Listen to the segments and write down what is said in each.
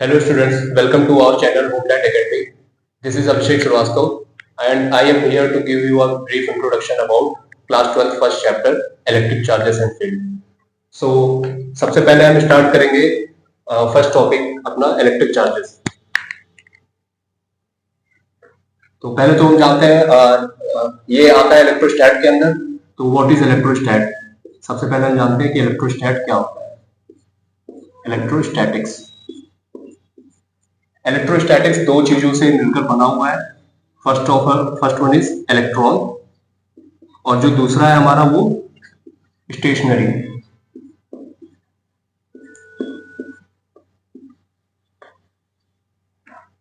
Hello students, welcome to our channel Homeland Academy. This is Abhishek Srivastava and I am here to give you a brief introduction about class 12 first chapter electric charges and field. So सबसे पहले हम start करेंगे first topic अपना electric charges. तो पहले तो हम जानते हैं ये आता है इलेक्ट्रोस्टैट के अंदर। तो व्हाट इज इलेक्ट्रोस्टैट? सबसे पहले हम जानते हैं कि इलेक्ट्रोस्टैट क्या होता है। इलेक्ट्रोस्टैटिक्स इलेक्ट्रोस्टैटिक्स दो चीजों से मिलकर बना हुआ है। फर्स्ट वन इज इलेक्ट्रॉन और जो दूसरा है हमारा वो stationary.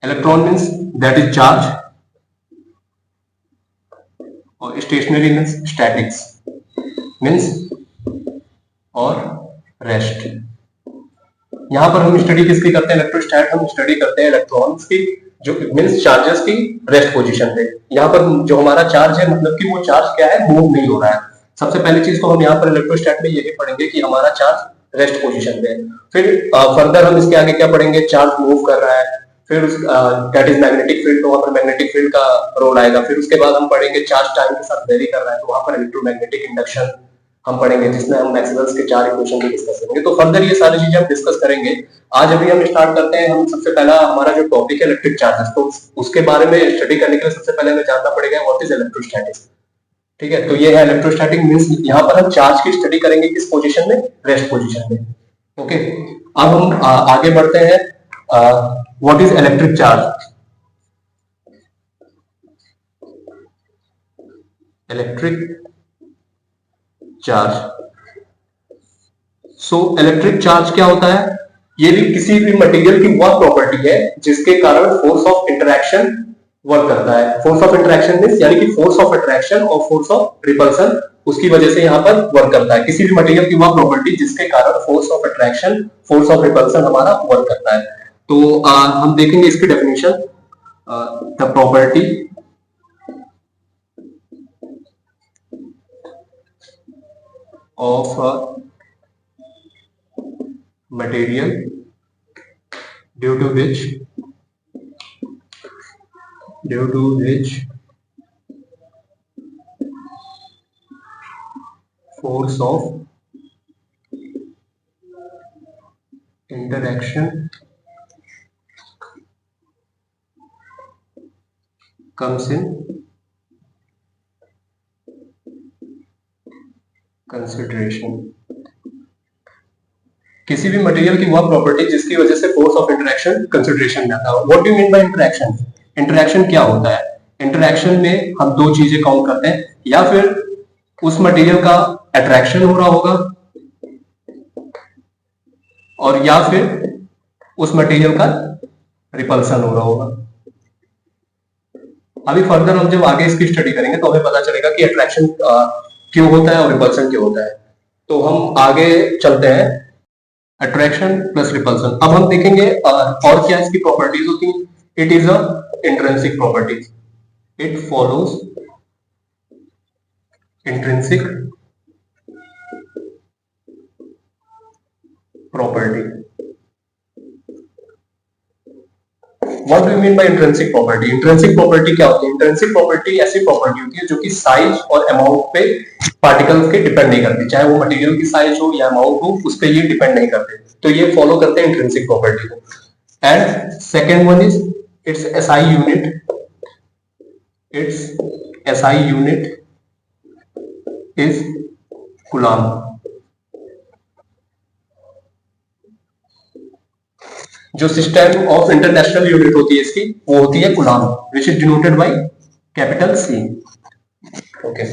Electron means that is charge और स्टेशनरी मीन्स स्टैटिक्स मीन्स और रेस्ट। यहां पर हम स्टडी किसकी करते हैं? इलेक्ट्रोस्टैट हम स्टडी करते हैं इलेक्ट्रॉन्स की, जो मींस चार्जेस की रेस्ट पोजीशन पे। यहाँ पर जो हमारा चार्ज है मतलब कि वो चार्ज क्या है, मूव नहीं हो रहा है। सबसे पहली चीज तो हम यहाँ पर इलेक्ट्रोस्टैट में यही पढ़ेंगे कि हमारा चार्ज रेस्ट पोजीशन पे है। फिर फर्दर हम इसके आगे क्या पढ़ेंगे? चार्ज मूव कर रहा है, फिर दैट इज मैग्नेटिक फील्ड, तो वहां पर मैग्नेटिक फील्ड का रोल आएगा। फिर उसके बाद हम पढ़ेंगे चार्ज टाइम के साथ वेरी कर रहा है, तो वहां पर इलेक्ट्रोमैग्नेटिक इंडक्शन हम पढ़ेंगे, जिसमें हम मैक्सवेल्स के चार इक्वेशन भी डिस्कस करेंगे। तो फर्दर ये सारी चीजें हम डिस्कस करेंगे। आज अभी हम स्टार्ट करते हैं। हम सबसे पहला हमारा जो टॉपिक है इलेक्ट्रिक चार्जेस, तो उसके बारे में स्टडी करने के लिए सबसे पहले हमें जानना पड़ेगा व्हाट इज इलेक्ट्रोस्टैटिक्स। ठीक है, तो ये है इलेक्ट्रोस्टैटिक मींस यहाँ पर हम चार्ज की स्टडी करेंगे किस पोजीशन में? रेस्ट पोजीशन में। ओके, अब हम आगे बढ़ते हैं। What is electric charge? Electric charge. So electric charge क्या होता है? ये भी किसी भी मटेरियल की वह प्रॉपर्टी है जिसके कारण फोर्स ऑफ इंटरेक्शन वर्क करता है। फोर्स ऑफ इंटरेक्शन मींस यानी कि फोर्स ऑफ अट्रैक्शन और फोर्स ऑफ रिपल्सन, उसकी वजह से यहाँ पर वर्क करता है। किसी भी मटेरियल की वह प्रॉपर्टी जिसके कारण force of attraction, force of repulsion हमारा वर्क करता है। तो हम देखेंगे इसकी definition. The property of a material due to which force of interaction comes in consideration. किसी भी मटेरियल की वह प्रॉपर्टी जिसकी वजह से फोर्स ऑफ इंटरेक्शन कंसिडरेशन में आता है। What do you mean bye interaction? Interaction क्या होता है? इंटरेक्शन में हम दो चीजें काउंट करते हैं, या फिर उस मटेरियल का अट्रैक्शन हो रहा होगा और या फिर उस मटेरियल का रिपल्सन हो रहा होगा। अभी फर्दर हम जब आगे इसकी स्टडी करेंगे तो हमें पता चलेगा कि अट्रैक्शन क्यों होता है और रिपल्सन क्यों होता है। तो हम आगे चलते हैं। Attraction plus repulsion. अब हम देखेंगे और क्या इसकी प्रॉपर्टीज होती हैं। It is a intrinsic property, it follows intrinsic property. What do you mean by intrinsic property? Intrinsic property क्या होती है? Intrinsic property ऐसी प्रॉपर्टी होती है जो कि साइज और अमाउंट पे पार्टिकल्स के डिपेंड नहीं करती। चाहे वो मटेरियल की साइज हो या अमाउंट हो, उस पे ये डिपेंड नहीं करते। तो ये फॉलो करते हैं इंट्रिंसिक प्रॉपर्टी को। And second one is its SI unit. Its SI unit is coulomb. जो सिस्टम ऑफ इंटरनेशनल यूनिट होती है इसकी, वो होती है coulomb, which is denoted by capital C. Okay,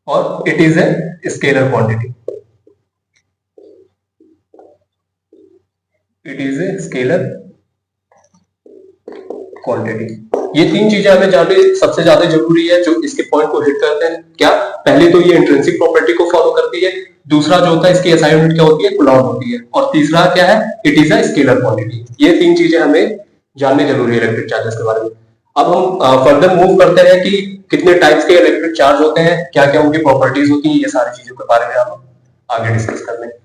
और it is a scalar quantity. It is a scalar quantity. ये तीन चीजें हमें जाननी सबसे ज्यादा जरूरी है, जो इसके पॉइंट को हिट करते हैं। क्या? पहले तो ये इंट्रिंसिक प्रॉपर्टी को फॉलो करती है, दूसरा जो होता है इसकी एसआई यूनिट क्या होती है? कूलम्ब होती है, और तीसरा क्या है? It is a scalar quantity. ये तीन चीजें हमें जाननी जरूरी है इलेक्ट्रिक चार्जेस के बारे में। अब हम फर्दर मूव करते हैं कि कितने टाइप्स के इलेक्ट्रिक चार्ज होते हैं, क्या क्या उनकी प्रॉपर्टीज होती हैं, ये सारी चीजों के बारे में हम आगे डिस्कस कर लेंगे।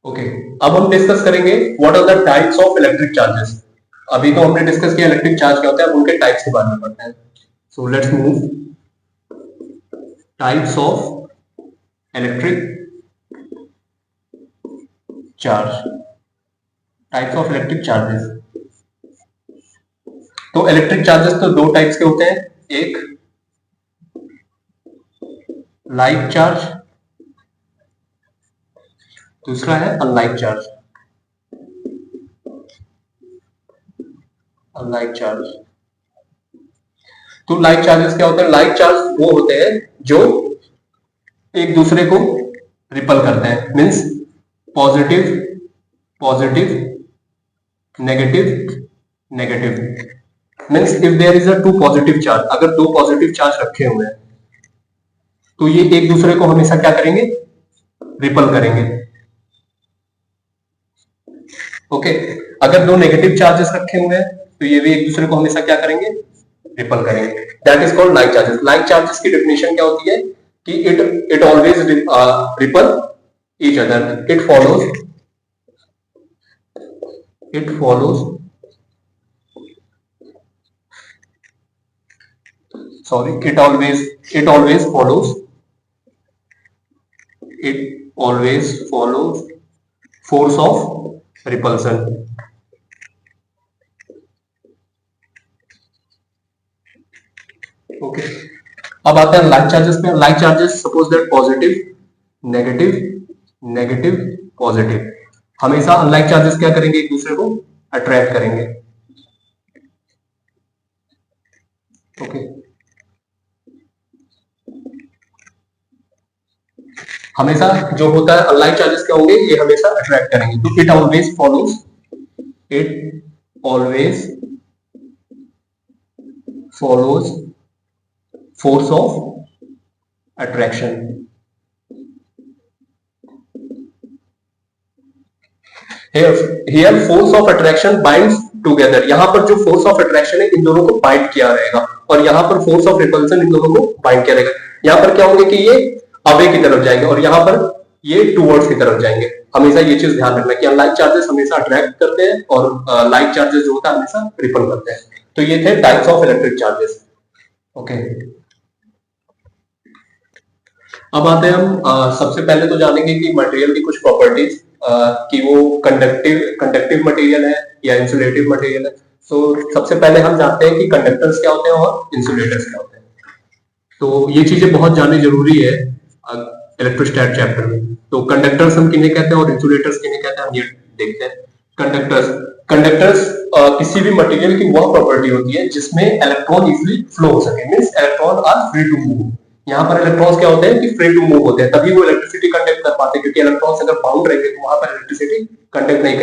ओके, अब हम डिस्कस करेंगे what are the types of electric charges. अभी तो हमने डिस्कस किया इलेक्ट्रिक चार्ज क्या होता है, उनके टाइप्स के बारे में पढ़ते हैं। So let's move types of electric charge, types of electric charges. तो इलेक्ट्रिक चार्जेस तो दो टाइप्स के होते हैं, एक लाइक चार्ज, दूसरा है अनलाइक चार्ज। अनलाइक चार्ज, तो लाइक चार्जेस क्या होते हैं? लाइक चार्ज वो होते हैं जो एक दूसरे को रिपल करते हैं, means positive positive negative negative. Means if there is a two positive charge, अगर दो पॉजिटिव चार्ज रखे हुए हैं तो ये एक दूसरे को हमेशा क्या करेंगे? रिपल करेंगे। ओके, अगर दो नेगेटिव चार्जेस रखे हुए हैं तो ये भी एक दूसरे को हमेशा क्या करेंगे? रिपल करेंगे। That is called like charges. Like charges की डेफिनेशन क्या होती है कि it always repel each other. It follows sorry it always follows force of repulsion। Okay, अब आते हैं लाइक चार्जेस पे। Like charges suppose that positive negative negative positive, हमेशा अनलाइक चार्जेस क्या करेंगे? एक दूसरे को अट्रैक्ट करेंगे। ओके, हमेशा जो होता है अनलाइक चार्जेस क्या होंगे? ये हमेशा अट्रैक्ट करेंगे। तो it always follows force of attraction. Here force of attraction binds together. यहां पर जो फोर्स ऑफ अट्रैक्शन है इन दोनों को बाइंड किया रहेगा, और यहां पर फोर्स ऑफ रिपल्सन इन दोनों को बाइंड किया रहेगा। यहां पर क्या होंगे कि ये अवे की तरफ जाएंगे और यहां पर ये टूवर्ड्स की तरफ जाएंगे। हमेशा ये चीज ध्यान रखना कि अनलाइक चार्जेस हमेशा अट्रैक्ट करते हैं और लाइक चार्जेस जो होता है हमेशा रिपल करते हैं। तो ये थे types of electric charges. Okay, अब आते हैं हम सबसे पहले तो जानेंगे कि मटेरियल की कुछ प्रॉपर्टीज, कि वो कंडक्टिव मटेरियल है या इंसुलेटिव मटेरियल है। सो सबसे पहले हम जानते हैं कि कंडक्टर्स क्या होते हैं और इंसुलेटर्स क्या होते हैं। तो ये चीजें बहुत जाननी जरूरी है इलेक्ट्रोस्टैट चैप्टर में। तो कंडक्टर्स हम किन्हें कहते हैं और इंसुलेटर्स किन्हें कहते हैं, हम ये देखते हैं। कंडक्टर्स किसी भी मटेरियल की वह प्रॉपर्टी होती है जिसमें इलेक्ट्रॉन इजीली फ्लो हो सके, means electron are free to move. यहाँ पर इलेक्ट्रॉन्स क्या होते हैं कि फ्री टू मूव होते हैं, तभी वो इलेक्ट्रिसिटी कंडक्ट कर पाते हैं। क्योंकि इलेक्ट्रॉन्स अगर बाउंड रहेंगे तो वहां पर इलेक्ट्रिसिटी कंडक्ट नहीं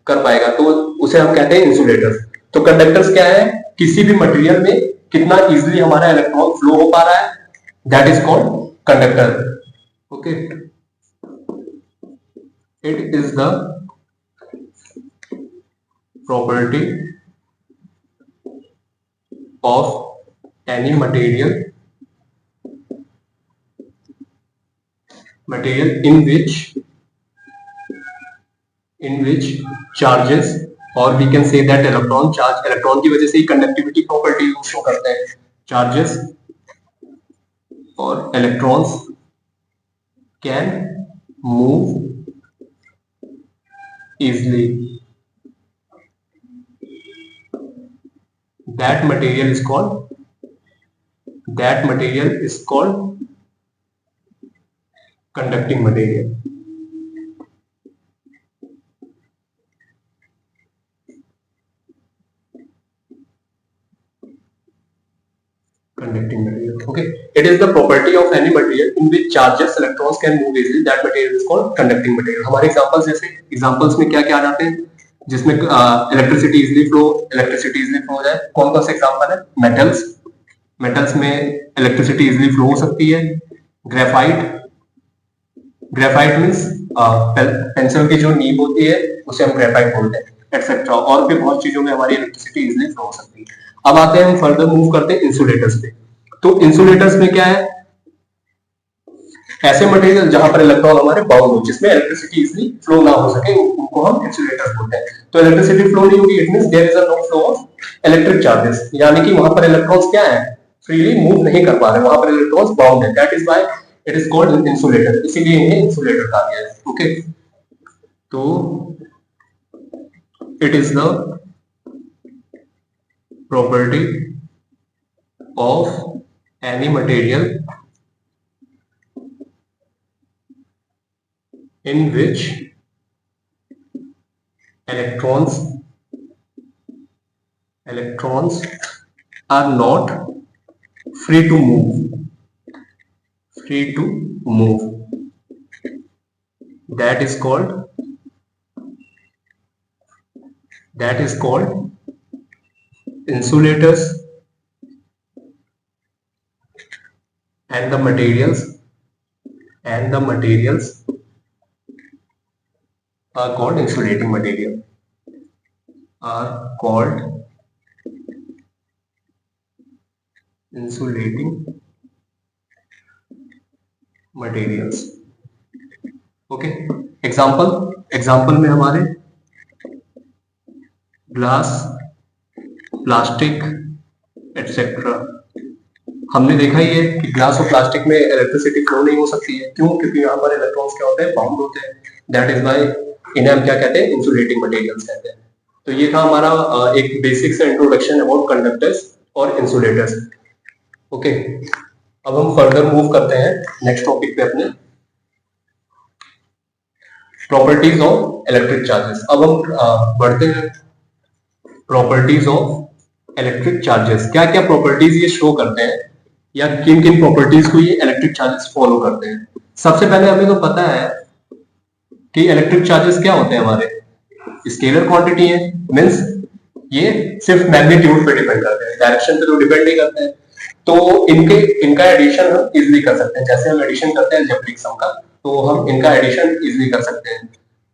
कर पाएगा, तो उसे हम कहते हैं इंसुलेटर्स। तो कंडक्टर्स क्या है? किसी भी मटेरियल में कितना इजीली हमारा इलेक्ट्रॉन फ्लो हो पा रहा है, that is called conductor. Okay, it is the property of any material in which charges, or we can say that electron charge, electron की वजह से ही कंडक्टिविटी प्रॉपर्टी शो करते हैं। चार्जेस और electrons can move easily, that material is called conducting material। Conducting material, okay, it is the property of any material in which charges electrons can move easily, that material is called conducting material। हमारे examples जैसे examples में क्या क्या आ जाते हैं जिसमें electricity easily flow हो जाए? कौन कौन से एग्जांपल है? मेटल्स में इलेक्ट्रिसिटी इजीली फ्लो हो सकती है। ग्रेफाइट मींस पेंसिल की जो नीब होती है उसे हम ग्रेफाइट बोलते हैं, एक्सेट्रा। और भी बहुत चीजों में हमारी इलेक्ट्रिसिटी इजीली फ्लो हो सकती है। अब आते हैं हम फर्दर मूव करते हैं इंसुलेटर्स पे। तो इंसुलेटर्स में क्या है? ऐसे मटेरियल जहां पर इलेक्ट्रॉन हमारे बाउंड हो, जिसमें इलेक्ट्रिसिटी इजीली फ्लो ना हो सके, उनको हम इंसुलेटर्स बोलते हैं। तो इलेक्ट्रिसिटी फ्लो नहीं होगी, it means there is a no flow of electric charges, यानी कि वहां पर इलेक्ट्रॉन्स क्या है, फ्रीली मूव नहीं कर पा रहे, वहां पर इलेक्ट्रॉन्स बाउंड है, that is why it is called insulator, इसीलिए इन्हें इंसुलेटर कहा गया है। ओके, तो it is the property of any material in which electrons are not free to move, that is called insulators, and the materials are called insulating material, are called insulating materials. Okay, example में हमारे glass, plastic etcetera. हमने देखा ही है कि glass और plastic में electricity flow नहीं हो सकती है, क्यों? क्योंकि यहाँ पर इलेक्ट्रॉन्स क्या होते हैं, बाउंड होते हैं, दैट इज व्हाई इन्हें हम क्या कहते हैं, इंसुलेटिंग मटेरियल्स कहते हैं। तो ये था हमारा एक बेसिक सा इंट्रोडक्शन अबाउट कंडक्टर्स और इंसुलेटर्स। ओके, अब हम फर्दर मूव करते हैं नेक्स्ट टॉपिक पे अपने, प्रॉपर्टीज ऑफ इलेक्ट्रिक चार्जेस। अब हम बढ़ते हैं प्रॉपर्टीज ऑफ इलेक्ट्रिक चार्जेस। क्या क्या प्रॉपर्टीज ये शो करते हैं, या किन किन प्रॉपर्टीज को ये इलेक्ट्रिक चार्जेस फॉलो करते हैं। सबसे पहले हमें तो पता है कि इलेक्ट्रिक चार्जेस क्या होते हैं, हमारे स्केलर क्वांटिटी है, मींस ये सिर्फ मैग्नीट्यूड पे डिपेंड करते हैं, डायरेक्शन पे तो डिपेंड नहीं करते हैं। तो इनका एडिशन हम इजीली कर सकते हैं, जैसे हम एडिशन करते हैं अलजेब्रिक सम का, तो हम इनका एडिशन इजीली कर सकते हैं।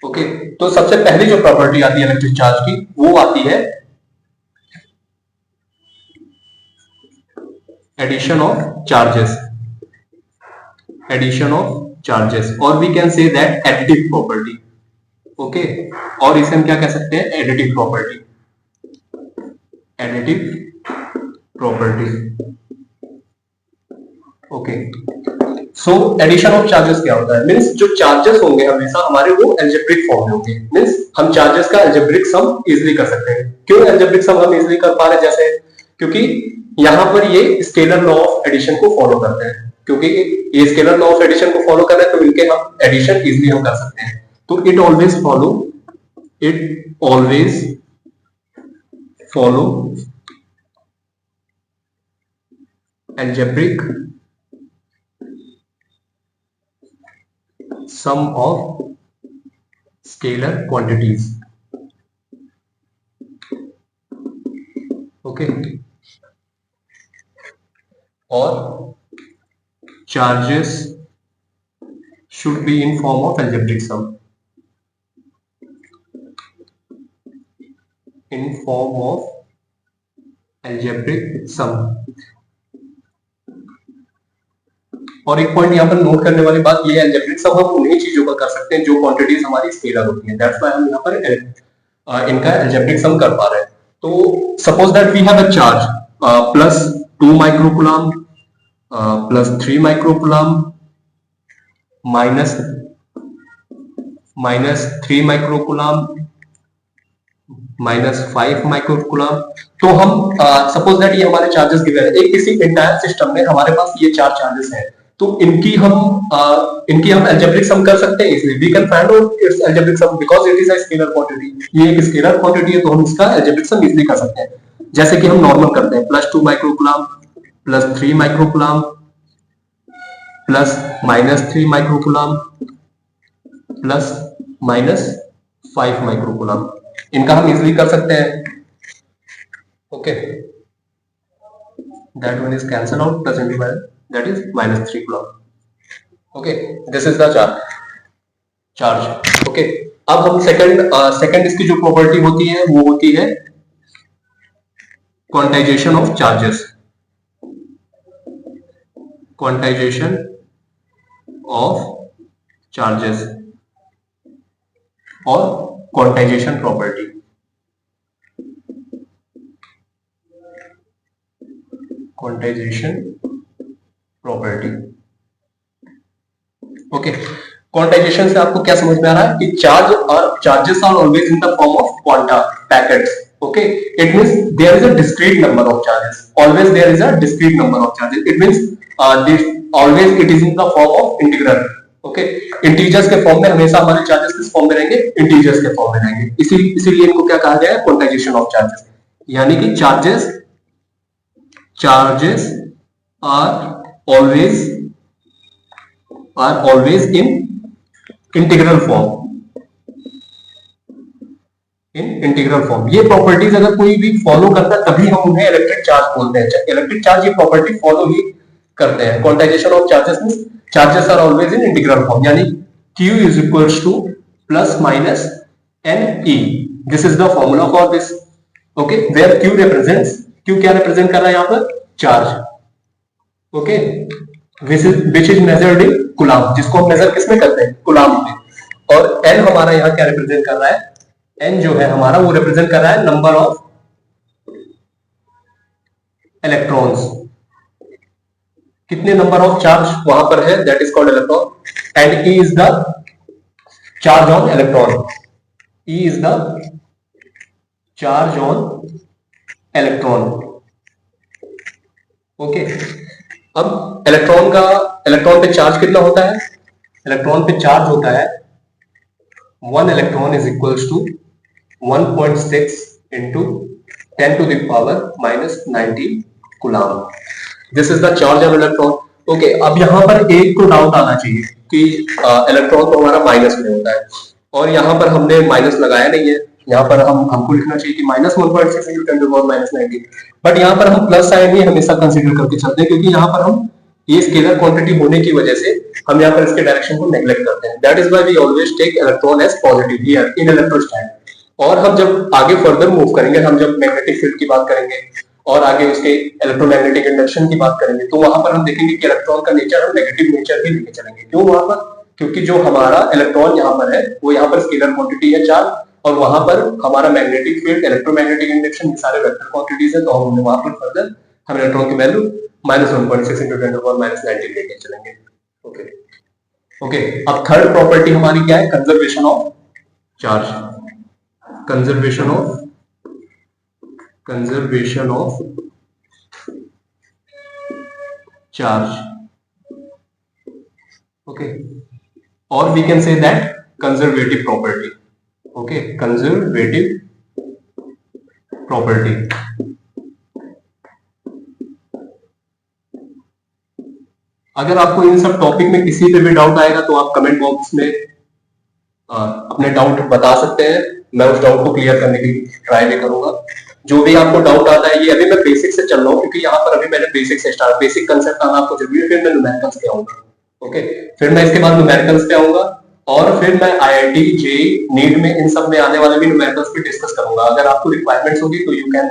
ओके, तो सबसे पहली जो प्रॉपर्टी आती है इलेक्ट्रिक चार्ज की, वो आती है addition of charges, or we can say that additive property. Okay, और इसे हम क्या कह सकते हैं, additive property. Okay, so addition of charges क्या होता है, मींस जो चार्जेस होंगे हमेशा हमारे वो अलजेब्रिक फॉर्म में होंगे, मींस हम चार्जेस का अलजेब्रिक सम इजीली कर सकते हैं। क्यों अलजेब्रिक सम हम इजीली कर पा रहे हैं, जैसे क्योंकि यहां पर ये स्केलर लॉ ऑफ एडिशन को फॉलो करते हैं, क्योंकि ये स्केलर लॉ ऑफ एडिशन को फॉलो कर रहे हैं, तो इनके हम एडिशन इजीली हम कर सकते हैं। तो it always follow algebraic sum of scalar quantities. Okay, और charges should be in form of algebraic sum, in form of algebraic sum। और एक पॉइंट यहाँ पर नोट करने वाली बात ये है, अलजेब्रिक सम हम उन्हीं चीजों का कर सकते हैं जो क्वांटिटीज हमारी स्केलर होती हैं, दैट्स व्हाई हम यहाँ पर इनका अलजेब्रिक सम कर पा रहे हैं। तो suppose that we have a charge plus 2 microcoulomb, plus 3 microcoulomb, minus 3 microcoulomb, minus 5 microcoulomb. तो हम सपोज दैट ये हमारे चार्जेस गिवन है, एक किसी एंटायर सिस्टम में हमारे पास ये 4 चार्जेस हैं, तो इनकी हम अलजेब्रिक सम कर सकते हैं इसलिए we can find out its algebraic sum because it is a scalar quantity. ये एक स्केलर क्वांटिटी है, तो हम इसका अलजेब्रिक सम इजीली कर सकते हैं, जैसे कि हम नॉर्मल करते हैं, plus 2 microcoulomb, plus 3 microcoulomb, plus minus 3 microcoulomb, plus minus 5 microcoulomb, इनका हम इजीली कर सकते हैं। Okay, that one is cancelled out, plus into that is minus 3 coulomb. Okay, this is the charge. Okay, अब हम सेकंड इसकी जो प्रॉपर्टी होती है वो होती है quantization of charges. Quantization of charges और quantization property. Quantization property. Okay, quantization से आपको क्या समझ में आ रहा है कि charges are always in the form of quanta packets. Okay, it means there is a discrete number of charges. Always there is a discrete number of charges. It means always it is in the form of integral. Okay, integers के form में हमेशा हमारे charges किस form में रहेंगे? Integers के form में रहेंगे। इसीलिए इनको क्या कहा गया है? क्वांटाइजेशन ऑफ चार्जेस, यानी कि charges are always in integral form. In integral form. ये प्रॉपर्टीज अगर कोई भी फॉलो करता है तभी हम उन्हें इलेक्ट्रिक चार्ज बोलते हैं। इलेक्ट्रिक चार्ज ये प्रॉपर्टी फॉलो ही करते हैं। Quantization of charges means charges are always in integral form, यानी Q is equals to plus minus NE। This is the formula for this. Okay, where Q represents, Q क्या represent कर रहा है यहाँ पर? Charge. Okay, which is measured in coulomb, जिसको हम major किसमें करते हैं? कूलम्ब में। और N हमारा यहाँ क्या रिप्रेजेंट कर रहा है? N जो है हमारा वो रिप्रेजेंट कर रहा है नंबर ऑफ इलेक्ट्रॉन्स। कितने नंबर ऑफ चार्ज वहां पर है, that is called electron. And E is the charge on electron. E is the charge on electron. Okay, अब इलेक्ट्रॉन पे चार्ज कितना होता है? इलेक्ट्रॉन पे चार्ज होता है 1 electron is equals to 1.6 into 10 to the power minus 90 coulomb. This is the charge of electron. Okay, अब यहाँ पर एक को डाउट आना चाहिए कि इलेक्ट्रॉन तो हमारा माइनस में होता है और यहाँ पर हमने माइनस लगाया नहीं है। यहाँ पर हमको लिखना चाहिए कि minus 1.6 into 10 to the power minus 90, but यहाँ पर हम प्लस साइन ही हमेशा कंसीडर करके चलते हैं, क्योंकि यहाँ पर हम ये स्केलर क्वांटिटी होने की वजह से हम यहाँ पर इसके डायरेक्शन को नेग्लेक्ट करते हैं। That is why we always take electron as positive here in electrostat. और हम जब आगे फर्दर मूव करेंगे, हम जब मैग्नेटिक फील्ड की बात करेंगे और आगे उसके इलेक्ट्रोमैग्नेटिक इंडक्शन की बात करेंगे, तो वहां पर हम देखेंगे कि इलेक्ट्रॉन का नेचर हम नेगेटिव नेचर ही लेके चलेंगे। क्यों वहां पर? क्योंकि जो हमारा इलेक्ट्रॉन यहाँ पर है वो यहाँ पर स्केलर क्वांटिटी है चार्ज, और वहां पर हमारा मैग्नेटिक फील्ड, इलेक्ट्रोमैग्नेटिक इंडक्शन, ये सारे वेक्टर क्वांटिटीज है। तो हम वहां पर फर्दर हम इलेक्ट्रॉन की value -1.6 into 10 to the power minus 90 लेके चलेंगे। ओके, अब थर्ड प्रॉपर्टी हमारी क्या है? Conservation of charge. Conservation of charge. Okay, और we can say that conservative property. Okay, conservative property. अगर आपको इन सब टॉपिक में किसी पे भी डाउट आएगा तो आप कमेंट बॉक्स में अपने डाउट बता सकते हैं। मैं उस डाउट को क्लियर करने की ट्राई भी करूंगा। जो भी आपको डाउट आता है, ये अभी मैं बेसिक से चल रहा हूँ, क्योंकि यहाँ पर अभी मैंने बेसिक कंसेप्ट आना आपको जरूरी है, फिर मैं न्यूमेरिकल्स पे आऊंगा। ओके, फिर मैं इसके बाद न्यूमेरिकल्स पे आऊंगा और फिर मैं IIT, JEE, नीट में इन सब में आने वाले भी न्यूमेरिकल्स पे डिस्कस करूंगा। अगर आपको रिक्वायरमेंट्स होगी तो you can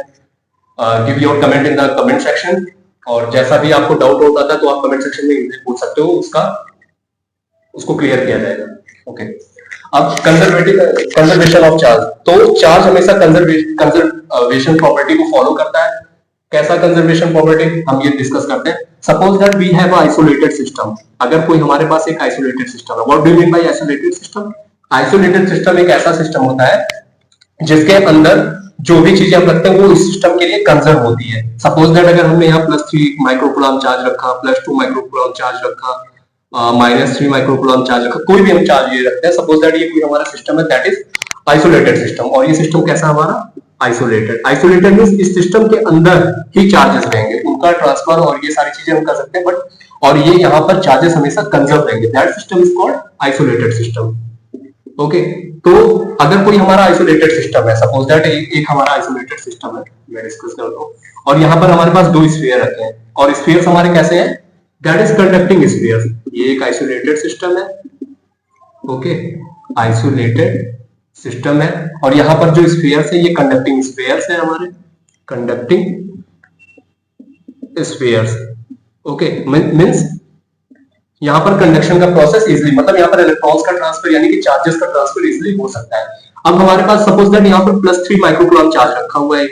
give your comment in the comment section, और जैसा भी आपको डाउट होता है तो आप कमेंट सेक्शन में पूछ सकते हो, उसको क्लियर किया जाएगा। ओके, अब कंजर्वेशन ऑफ चार्ज। तो चार्ज हमेशा कंजर्वेशन प्रॉपर्टी को फॉलो करता है। कैसा कंजर्वेशन प्रॉपर्टी हम ये डिस्कस करते हैं। Suppose that we have isolated system. अगर कोई हमारे पास एक आइसोलेटेड सिस्टम है, what do you mean by isolated system? Isolated system एक ऐसा सिस्टम होता है जिसके अंदर जो भी चीजें हम रखते हैं वो इस सिस्टम के लिए कंजर्व होती है। सपोज दैट अगर हमने यहाँ +3 माइक्रोकूलम्ब चार्ज रखा, +2 माइक्रोकूलम्ब चार्ज रखा, -3 माइक्रोकूलम्ब चार्ज रखा, कोई भी हम चार्ज ये रखते हैं, सपोज दैट ये कोई हमारा सिस्टम है, दैट इज आइसोलेटेड सिस्टम। और ये सिस्टम कैसा हमारा? आइसोलेटेड। आइसोलेटेड मींस इस सिस्टम के अंदर ही चार्जेस रहेंगे, उनका ट्रांसफर और ये सारी चीजें हम कर सकते हैं, बट और ये यहाँ पर चार्जेस हमेशा कंजर्व रहेंगे। That system is called isolated system. Okay, तो अगर कोई हमारा आइसोलेटेड सिस्टम है, सपोज दैट एक हमारा आइसोलेटेड सिस्टम है, मैं डिस्कस करता हूँ, और यहाँ पर हमारे पास 2 स्फीयर रखे हैं, और स्फीयर्स हमारे कैसे हैं? That is conducting spheres. ये एक आइसोलेटेड सिस्टम है। ओके, आइसोलेटेड सिस्टम है, और यहाँ पर जो स्फीयर्स है ये कंडक्टिंग स्फीयर्स है, हमारे कंडक्टिंग स्फीयर्स। ओके, मींस यहाँ पर कंडक्शन का प्रोसेस इजिली, मतलब यहाँ पर इलेक्ट्रॉन्स का ट्रांसफर यानी कि चार्जेस का ट्रांसफर इजिली हो सकता है। अब हमारे पास सपोज दैट यहाँ पर +3 माइक्रोकूलम चार्ज रखा हुआ है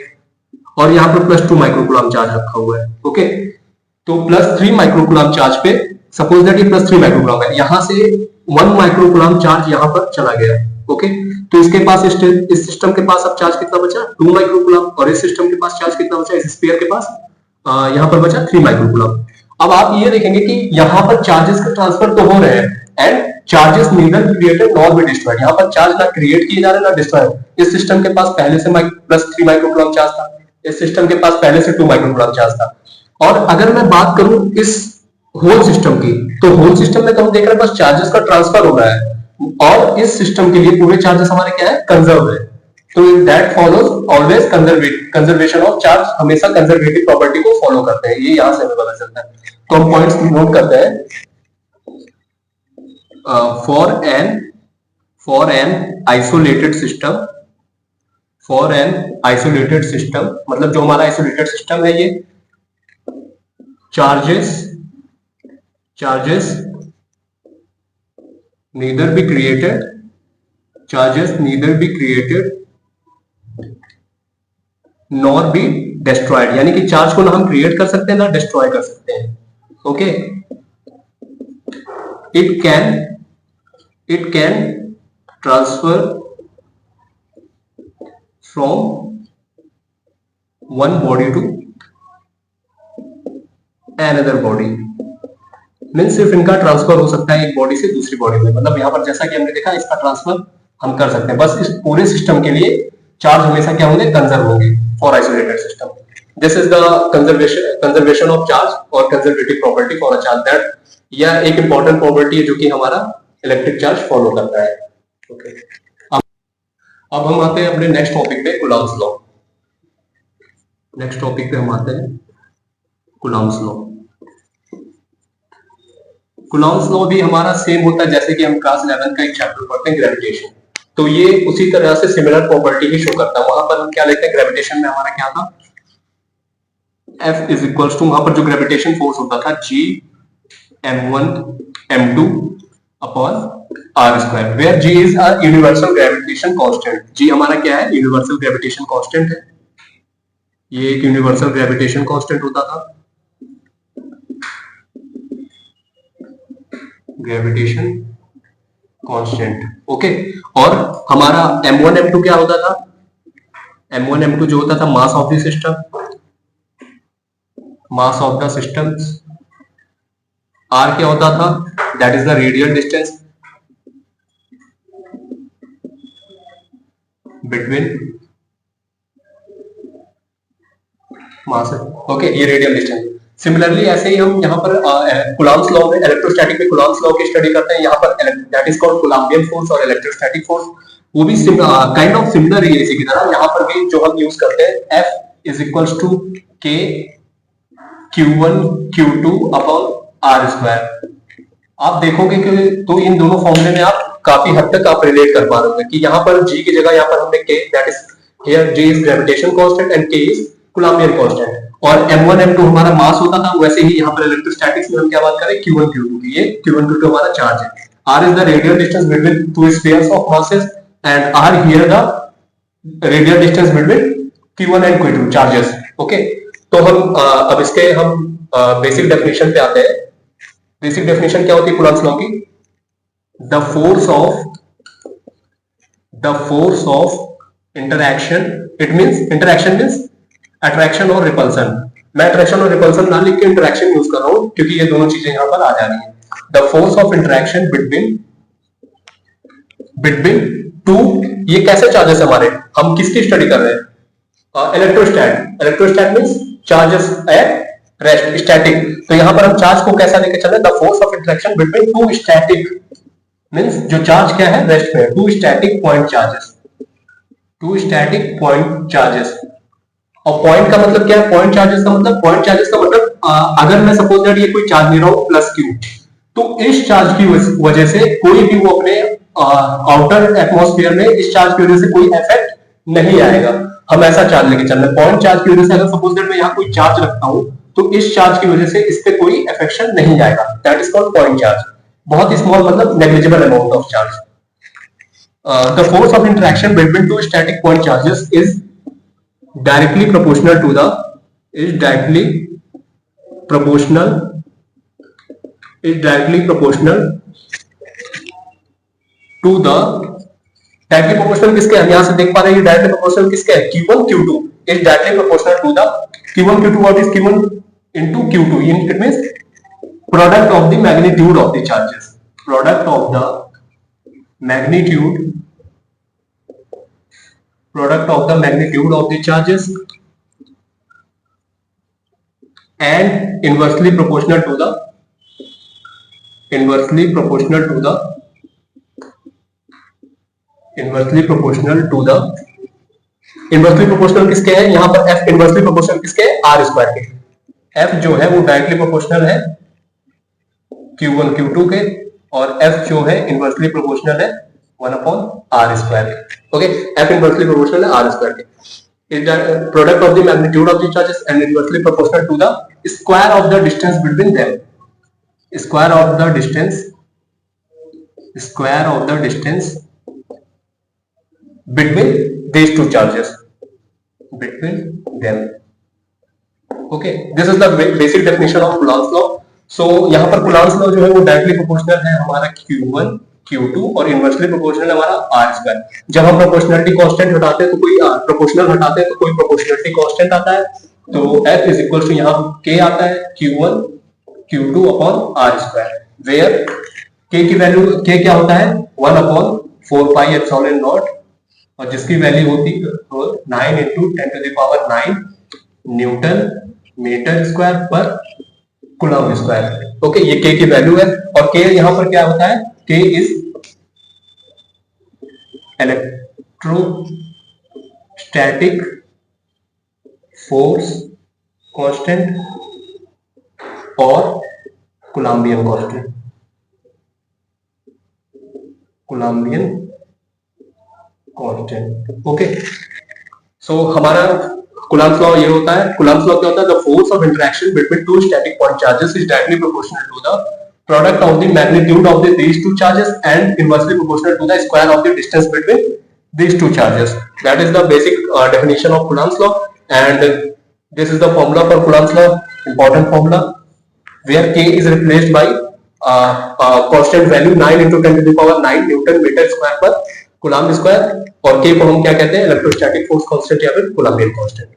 और यहाँ पर +2 माइक्रोकूलम चार्ज रखा हुआ है। ओके, तो +3 माइक्रोकूलम चार्ज पे सपोज दैट ये +3 माइक्रोकूलम है, यहाँ से 1 माइक्रोकूलम चार्ज यहाँ पर चला गया। ओके, तो इसके पास इस सिस्टम के पास अब चार्ज कितना बचा, 2 माइक्रोकूलम, और इस सिस्टम के पास चार्ज कितना बचा, इस स्फीयर के पास यहाँ पर बचा 3 माइक्रोकूलम। अब आप ये देखेंगे कि यहाँ पर चार्जेस का ट्रांसफर तो हो रहे हैं and charges neither created nor be destroyed, यहाँ पर चार्ज ना क्रिएट किए जा रहे ना डिस्ट्रॉय। इस सिस्टम के पास पहले से +3 माइक्रोकूलम चार्ज था, इस सिस्टम के पास पहले से 2 माइक्रोकूलम चार्ज था। और अगर मैं बात करूं इस होल सिस्टम की, तो होल सिस्टम में तो हम देख रहे हैं बस चार्जेस का ट्रांसफर हो रहा है और इस सिस्टम के लिए पूरे चार्जेस हमारे क्या है, कंजर्व है। तो that follows always conservation of charge, हमेशा कंजर्वेटिव प्रॉपर्टी को फॉलो करते हैं, ये यहां से हमें पता चलता है। तो हम पॉइंट्स नोट करते हैं। फॉर एन आइसोलेटेड सिस्टम, मतलब जो हमारा आइसोलेटेड सिस्टम है, ये charges neither be created nor be destroyed, यानी कि चार्ज को ना हम क्रिएट कर सकते हैं ना डिस्ट्रॉय कर सकते हैं। Okay, it can transfer from one body to another body, means सिर्फ इनका ट्रांसफर हो सकता है एक बॉडी से दूसरी बॉडी में। मतलब यहाँ पर जैसा कि हमने देखा इसका ट्रांसफर हम कर सकते हैं, बस इस पूरे सिस्टम के लिए चार्ज हमेशा क्या होंगे, कंजर्व होंगे for isolated system. This is the conservation of charge और conservative property for a charge, that यह एक इंपॉर्टेंट प्रॉपर्टी है जो कि हमारा इलेक्ट्रिक चार्ज फॉलो करता है। ओके, अब हम आते हैं अपने नेक्स्ट टॉपिक पे, कूलॉम्स लॉ। नेक्स्ट टॉपिक पे हम आते हैं कूलॉम्स लॉ। कूलॉम्स लॉ भी हमारा सेम होता है जैसे कि हम क्लास 11 का एक चैप्टर पढ़ते हैं ग्रेविटेशन, तो ये उसी तरह से सिमिलर प्रॉपर्टी ही शो करता है। वहां पर हम क्या लेते हैं, ग्रेविटेशन में हमारा क्या था, F इज इक्वल्स टू, वहां पर जो ग्रेविटेशन फोर्स होता था G m1 m2 upon r², where G is a universal gravitation constant. G हमारा क्या है, यूनिवर्सल ग्रेविटेशन कांस्टेंट है, ये एक यूनिवर्सल ग्रेविटेशन कांस्टेंट होता था, ग्रेविटेशन कांस्टेंट। ओके, और हमारा m1 m2 क्या होता था, m1 m2 जो होता था mass of the system, mass of the systems. r क्या होता था, that is the radial distance between mass. Okay, ये रेडियल डिस्टेंस। सिमिलरली ऐसे ही हम यहाँ पर कूलॉम्स लॉ में, इलेक्ट्रोस्टैटिक में कूलॉम्स लॉ की स्टडी करते हैं। यहाँ पर दैट इज कॉल्ड कूलम्बियन फोर्स और इलेक्ट्रोस्टैटिक फोर्स, वो भी काइंड ऑफ सिमिलर ही है इसी की तरह। यहाँ पर भी जो हम यूज करते हैं F is equals to K Q1 Q2 upon r²। आप देखोगे कि तो इन दोनों फॉर्मूले में आप काफी हद तक आप रिलेट कर पा रहे होंगे कि यहाँ पर G की जगह यहाँ पर हमने K, that is here G is gravitation constant and K is coulombian constant, और m1 m2 हमारा मास होता था। वैसे ही यहाँ पर इलेक्ट्रोस्टैटिक्स में हम क्या बात करें, Q1 Q2 की, ये Q1 Q2 हमारा चार्ज है। R is the radial distance between two spheres of masses and R here the radial distance between Q1 and Q2 charges। Okay, तो हम अब इसके हम बेसिक डेफिनेशन पे आते हैं। बेसिक डेफिनेशन क्या होती है कूलॉम्स लॉ की, the force of interaction, it means interaction means attraction और रिपल्सन। मैं अट्रैक्शन और रिपल्सन ना लिख के इंटरैक्शन यूज कर रहा हूं क्योंकि ये दोनों चीजें यहां पर आ जा रही हैं। The force of interaction between two, ये कैसे चार्जेस हमारे, हम किसकी स्टडी कर रहे हैं, electrostat means charges at rest, static. तो यहां पर हम चार्ज को कैसा लेके चल रहे हैं, the force of interaction between two static, means जो चार्ज क्या है रेस्ट में, टू स्टैटिक पॉइंट चार्जेस। और पॉइंट का मतलब क्या है, पॉइंट चार्जेस का मतलब अगर मैं सपोज दैट ये कोई चार्ज ले रहा हूं +Q, तो इस चार्ज की वजह से कोई भी वो अपने आउटर एटमॉस्फेयर में इस चार्ज की वजह से कोई इफेक्ट नहीं आएगा। हम ऐसा चार्ज लेके चल रहे हैं। पॉइंट चार्ज की वजह से अगर सपोज दैट मैं यहाँ कोई चार्ज रखता हूं तो इस चार्ज की वजह से इस पे कोई इफेक्शन नहीं जाएगा, that is called point charge. बहुत स्मॉल मतलब negligible amount of charge. The force of interaction between two static point charges is directly proportional to the is directly proportional to the directly proportional किसके, हम यहां से देख पा रहे हैं डायरेक्टली प्रोपोर्शनल किसके है, Q1 Q2 is directly proportional to the Q1 Q2. what is Q1 into Q2? It means product of the magnitude of the charges, product of the magnitude of the charges and inversely proportional to the inversely proportional किसके है, यहां पर F inversely proportional किसके है, R square के। F जो है वो डायरेक्टली प्रोपोर्शनल है Q1 Q2 के, और F जो है इनवर्सली प्रोपोर्शनल है 1/R स्क्वायर के। ओके, F इनवर्सली प्रोपोर्शनल है R स्क्वायर के। is the product of the magnitude of the charges and inversely proportional to the square of the distance between them, square of the distance between these two charges, between them. Okay, this is the basic definition of Coulomb's law. So यहाँ पर Coulomb's law जो है वो directly proportional है हमारा Q1 Q2 और inversely proportional हमारा R square. जब हम प्रोपोर्शनलिटी कांस्टेंट हटाते हैं तो कोई प्रोपोर्शनल हटाते हैं तो कोई प्रोपोर्शनलिटी कांस्टेंट आता है, तो F इज इक्वल टू यहाँ K आता है Q1 Q2 upon R square, where K की वैल्यू, K क्या होता है 1/4 पाई एप्सिलॉन नॉट, और जिसकी वैल्यू होती है 9 × 10⁹ न्यूटन मीटर स्क्वायर पर कूलम्ब स्क्वायर। ओके, ये K की वैल्यू है, और K यहाँ पर क्या होता है, K is electrostatic force constant और कूलम्बियन कांस्टेंट, ओके। सो हमारा Coulomb's law ये होता है, Coulomb's law क्या होता है, the force of interaction between two static point charges is directly proportional to the product of the magnitude of these two charges and inversely proportional to the square of the distance between these two charges. That is the basic definition of Coulomb's law, and this is the formula for Coulomb's law, important formula, where K is replaced by constant value 9 × 10⁹ Newton metre square पर coulomb square, और K को हम क्या कहते हैं, electrostatic force constant या फिर कूलम्बियन constant.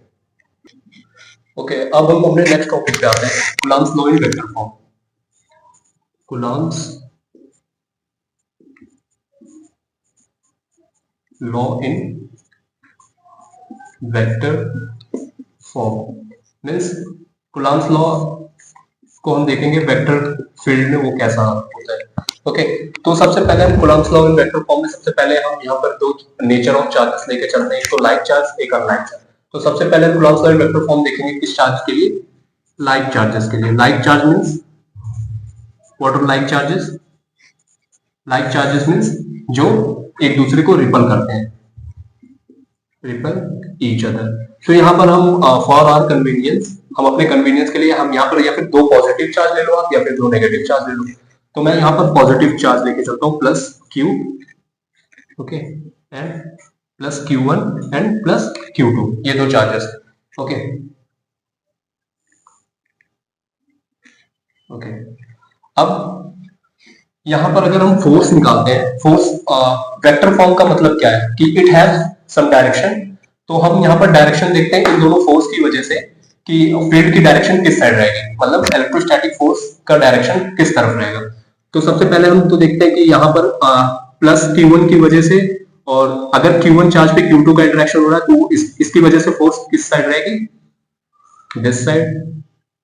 Okay, अब हम अपने नेक्स्ट टॉपिक पे आते हैं, Coulomb's law in vector form. Coulomb's law in vector form means Coulomb's law को हम देखेंगे वेक्टर फील्ड में वो कैसा होता है। ओके, तो सबसे पहले हम Coulomb's law in vector form में सबसे पहले हम यहाँ पर दो नेचर ऑफ चार्जेस लेके चलते हैं, एक तो लाइक चार्ज, एक अनलाइक चार्ज। तो सबसे पहले Coulomb's law in vector form देखेंगे किस चार्ज के लिए, लाइक चार्जेस के लिए। Like charge means what are like charges, like charges means जो एक दूसरे को रिपल करते हैं, रिपल ईच अदर। तो यहाँ पर हम फॉर आवर कन्वीनियंस, हम अपने कन्वीनियंस के लिए हम यहाँ पर या फिर दो पॉजिटिव चार्ज ले लो आप, या फिर दो नेगेटिव चार्ज ले लो। तो मैं यहाँ पर पॉजिटिव चार्ज लेके चलता हूँ plus Q, okay, and plus Q1 and plus Q2, ये दो चार्जेस। ओके, ओके, अब यहां पर अगर हम फोर्स निकालते हैं, फोर्स वेक्टर फॉर्म का मतलब क्या है कि इट हैज सम डायरेक्शन। तो हम यहाँ पर डायरेक्शन देखते हैं इन दोनों फोर्स की वजह से कि फील्ड की डायरेक्शन किस साइड रहेगी, मतलब इलेक्ट्रोस्टैटिक फोर्स का डायरेक्शन किस तरफ रहेगा। तो सबसे पहले हम तो देखते हैं कि यहाँ पर प्लस Q1 की वजह से, और अगर Q1 चार्ज पे Q2 का इंटरेक्शन हो रहा है तो इसकी वजह से फोर्स किस साइड रहेगी, this side,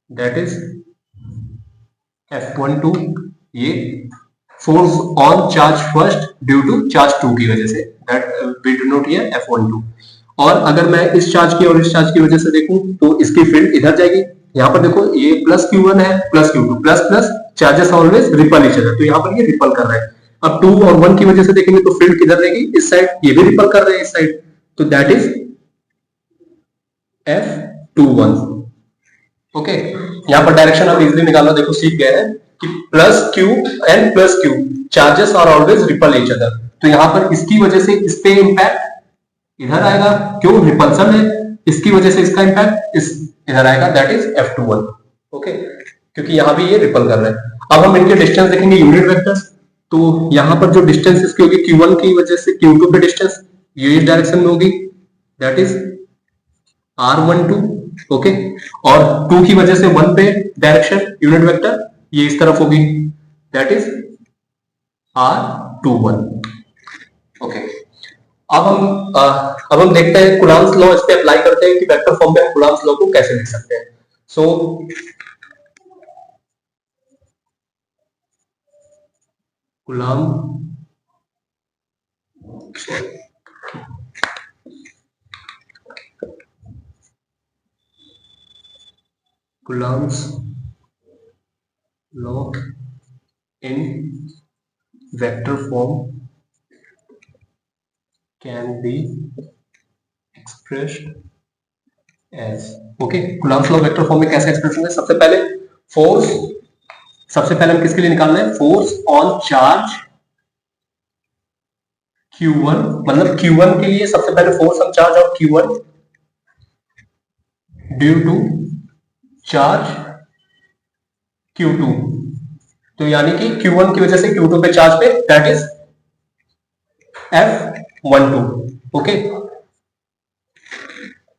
that is F12। ये force on charge first due to charge 2 की वजह से, that we denote here F12। और अगर मैं इस चार्ज की और इस चार्ज की वजह से देखूं तो इसकी फील्ड इधर जाएगी। यहाँ पर देखो ये प्लस Q1 है, plus Q2, plus plus charges always repel each other, तो यहाँ पर ये रिपल कर रहा है। अब 2 और 1 की वजह से देखेंगे तो फील्ड किधर रहेगी, इस साइड, ये भी रिपल कर रहे हैं इस साइड, तो दैट इज F21। ओके, यहाँ पर डायरेक्शन हम इजिली निकालना देखो सीख गए हैं कि plus Q and plus Q charges are always repel each other. तो यहाँ पर इसकी वजह से इस पे इंपैक्ट इधर आएगा, क्यों रिपल्सन है, इसकी वजह से इसका इंपैक्ट इस इधर आएगा, दैट इज F21। ओके, क्योंकि यहाँ भी ये रिपल कर रहे हैं। अब हम इनके डिस्टेंस देखेंगे यूनिट वेक्टर्स। तो यहाँ पर जो डिस्टेंस इसकी होगी Q1 की वजह से Q2 पे डिस्टेंस ये इस डायरेक्शन में होगी, दैट इज R12। ओके, और 2 की वजह से 1 पे डायरेक्शन यूनिट वेक्टर ये इस तरफ होगी, दैट इज R21। ओके, अब हम देखते हैं कुलाम्स लॉ, इस पे अप्लाई करते हैं कि वेक्टर फॉर्म में हम कुलाम्स लॉ को कैसे लिख सकते हैं। सो Coulomb's law in vector form can be expressed as, okay, Coulomb's law vector form में कैसे एक्सप्रेस होंगे? सबसे पहले फोर्स, सबसे पहले हम किसके लिए निकालना है? फोर्स ऑन चार्ज Q1, मतलब Q1 के लिए सबसे पहले force on charge of Q1 due to charge Q2। तो यानी कि Q1 की वजह से Q2 पे चार्ज पे, that is F12। Okay,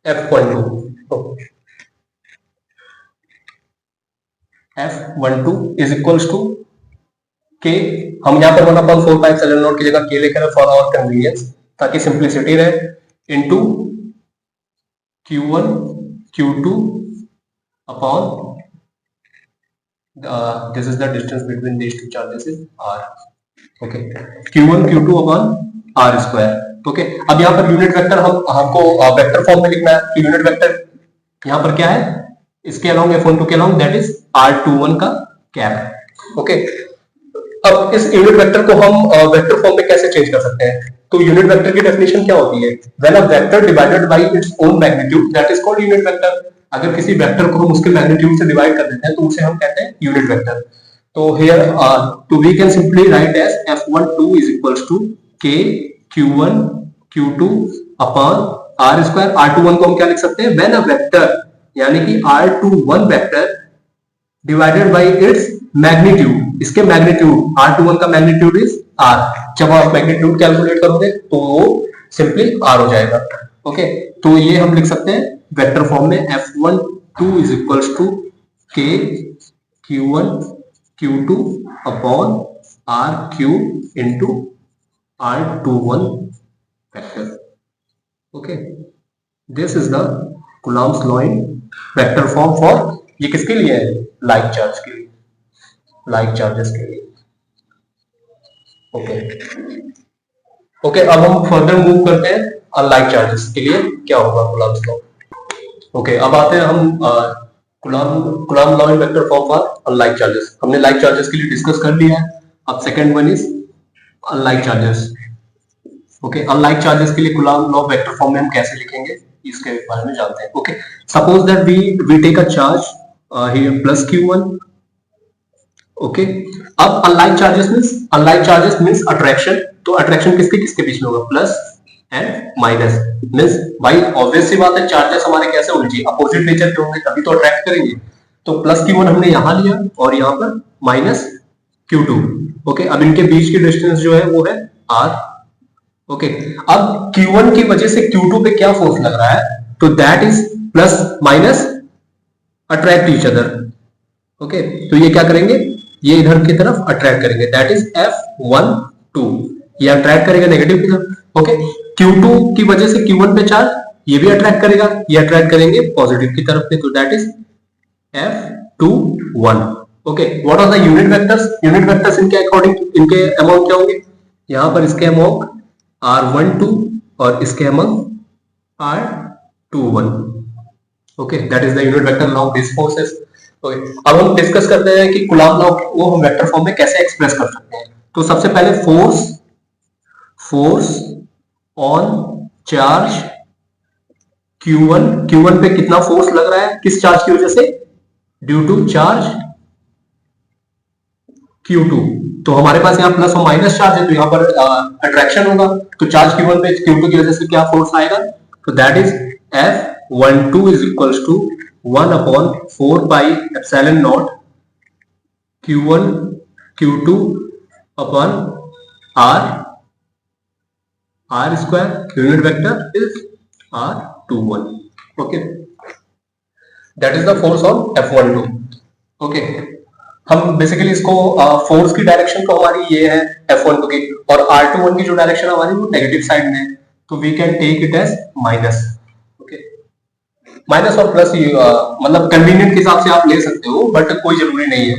F12 is equals to K, हम यहां पर 1/4πε0 की जगह के लिख रहे हैं फॉर आवर कन्वीनियंस, ताकि सिंप्लिसिटी रहे, into Q1 Q2 upon this is the distance between these two charges is r। okay, Q1 Q2 upon r square। Okay, अब यहाँ पर यूनिट वेक्टर हमको वेक्टर फॉर्म में लिखना है। तो यूनिट वेक्टर यहाँ पर क्या है? इसके अलोंग F12 के अलोंग, दैट इज R21 का कैप। ओके, अब इस यूनिट वेक्टर को हम वेक्टर फॉर्म में कैसे चेंज कर सकते हैं? तो यूनिट वेक्टर की डेफिनेशन क्या होती है? When a vector divided by its own magnitude, that is called unit vector. अगर किसी वेक्टर को हम उसके मैग्नीट्यूड से डिवाइड कर देते हैं तो उसे हम कहते हैं यूनिट वेक्टर। तो हियर तो we can simply write as F12 is equals to K Q1 Q2 upon R square. R21 को हम क्या लिख सकते हैं? व्हेन अ वेक्टर, यानी कि R21 vector divided by its magnitude, इसके मैग्नीट्यूड R21 का मैग्नीट्यूड इज R। जब आप मैग्नीट्यूड कैलकुलेट करोगे तो सिंपली R हो जाएगा। ओके, तो ये हम लिख सकते हैं वेक्टर फॉर्म में F12 is equals to K Q1 Q2 upon RQ into R21 vector. Okay, this is the Coulomb's law in vector form for, ये किसके लिए है? लाइक चार्ज के लिए, लाइक चार्जेस के लिए। ओके, अब हम फर्दर मूव करते हैं अनलाइक चार्जेस के लिए क्या होगा Coulomb's law। ओके, अब आते हैं हम Coulomb law in vector form for unlike charges. हमने लाइक चार्जेस के लिए डिस्कस कर लिया है। अब second one is unlike charges. Okay, unlike charges के लिए Coulomb law वेक्टर फॉर्म में हम कैसे लिखेंगे इसके बारे में जानते हैं। Okay, suppose that we take a charge here plus Q1। Okay, अब अनलाइक चार्जेस मींस अट्रैक्शन। तो अट्रैक्शन किसके किसके बीच में होगा? Plus and minus. मींस भाई ऑब्वियस सी बात है, चार्जेस हमारे कैसे होने चाहिए? अपोजिट नेचर के होंगे तभी तो अट्रैक्ट करेंगे। तो प्लस Q1 हमने यहां लिया और यहां पर माइनस Q2। ओके, अब इनके बीच की डिस्टेंस जो है वो है R। ओके, अब Q1 की वजह से Q2 पे क्या फोर्स लग रहा है? तो that is plus minus attract each other. Okay, तो ये क्या करेंगे? ये इधर की तरफ अट्रैक्ट करेंगे, दैट इज F12। ये अट्रैक्ट करेगा नेगेटिव की तरफ। ओके, Q2 की वजह से Q1 पे चार्ज, ये भी अट्रैक्ट करेगा, ये अट्रैक्ट करेंगे पॉजिटिव की तरफ पे, तो that is F21। Okay, what are the unit vectors? Unit vectors इनके अकॉर्डिंग, इनके अमाउंट क्या होंगे? यहां पर इसके अमाउंट R12 और इसके amount R21। Okay, that is the unit vector law of this forces. Okay, अब हम डिस्कस करते हैं कि Coulomb लॉ वो हम वेक्टर फॉर्म में कैसे एक्सप्रेस कर सकते हैं। तो सबसे पहले फोर्स ऑन चार्ज Q1 पे कितना फोर्स लग रहा है? किस चार्ज की वजह से? Due to charge Q2। तो हमारे पास यहाँ प्लस और माइनस चार्ज है, तो यहाँ पर अट्रैक्शन होगा, तो चार्ज Q1 पे Q2 की वजह से क्या फोर्स आएगा, तो that is F12 is equals to 1/4 pi epsilon naught Q1 Q2 upon R R square unit vector is R21। Okay, that is the force on F12। Okay, हम basically इसको force की direction तो हमारी ये है F12 की, और R21 की जो डायरेक्शन हमारी वो नेगेटिव साइड में है, तो we can take it as minus. Okay, minus और प्लस मतलब कन्वीनियंट के हिसाब से आप ले सकते हो, बट कोई जरूरी नहीं है।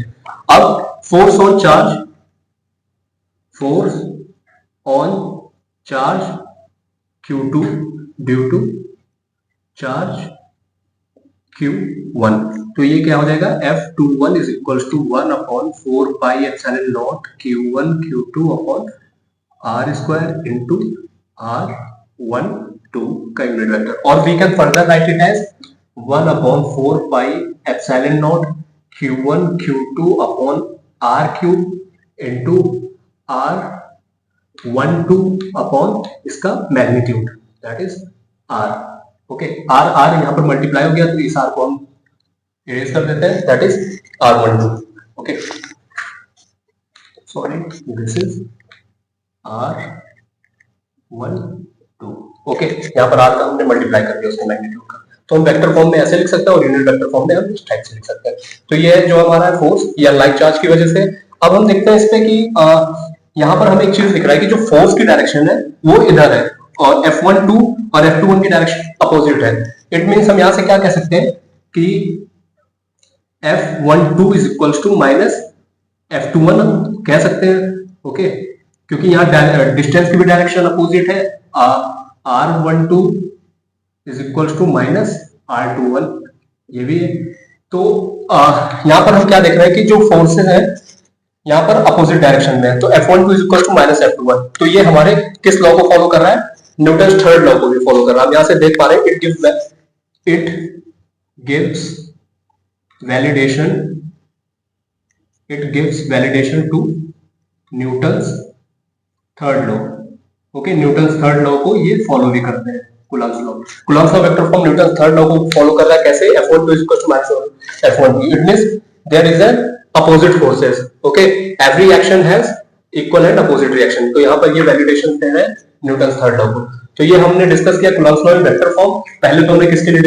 अब force on charge, force on charge Q2 due to charge Q1, तो ये क्या हो जाएगा, F21 is equals to 1/4 pi epsilon naught Q1 Q2 upon R square into R12 का यूनिट वेक्टर, और we can further write it as 1/4 pi epsilon naught Q1 Q2 upon R cube into R12 upon इसका magnitude, that is R। Okay, R R यहाँ पर multiply हो गया, तो इस are को हम इरेज कर देते हैं, that is R12। Okay, sorry, this is R12। Okay, यहाँ पर आर का हमने मल्टीप्लाई कर दिया उसके मैग्नीट्यूड का, तो हम वेक्टर फॉर्म में ऐसे लिख सकते हैं और यूनिट वेक्टर फॉर्म में हम इस टाइप से लिख सकते हैं। तो ये है जो हमारा फोर्स या लाइक चार्ज की वजह से। अब हम देखते हैं इस पे कि यहाँ पर हमें एक चीज दिख रहा है कि जो फोर्स की डायरेक्शन है वो इधर है, और F12 और F21 की डायरेक्शन अपोजिट है। इट मीन्स हम यहाँ से क्या कह सकते हैं कि F12 is equals to minus F21 हम कह सकते हैं। ओके, क्योंकि यहाँ डिस्टेंस की भी डायरेक्शन अपोजिट है, R12 is equals to minus R21, ये भी है। तो यहाँ पर हम क्या देख रहे हैं कि जो फोर्सेस है यहाँ पर अपोजिट डायरेक्शन में है, तो F12 is equal to minus F21, तो ये हमारे किस लॉ को फॉलो कर रहा है, न्यूटन थर्ड लॉ को भी फॉलो कर रहा है। हम यहाँ से देख पा रहे हैं it gives validation to Newton's third law. Okay, Newton's third law को ये फॉलो भी करते हैं, Coulomb's law. Coulomb's law vector form Newton third law को फॉलो कर रहा है, कैसे, F12 is equal to minus F12, it means there is an opposite forces। okay, every action has equal and opposite reaction, तो यहाँ पर ये validation दे रहे हैं न्यूटन थर्ड लॉ को। तो ये हमने डिस्कस किया Coulomb's law in vector form. पहले तो हमने किसके लिए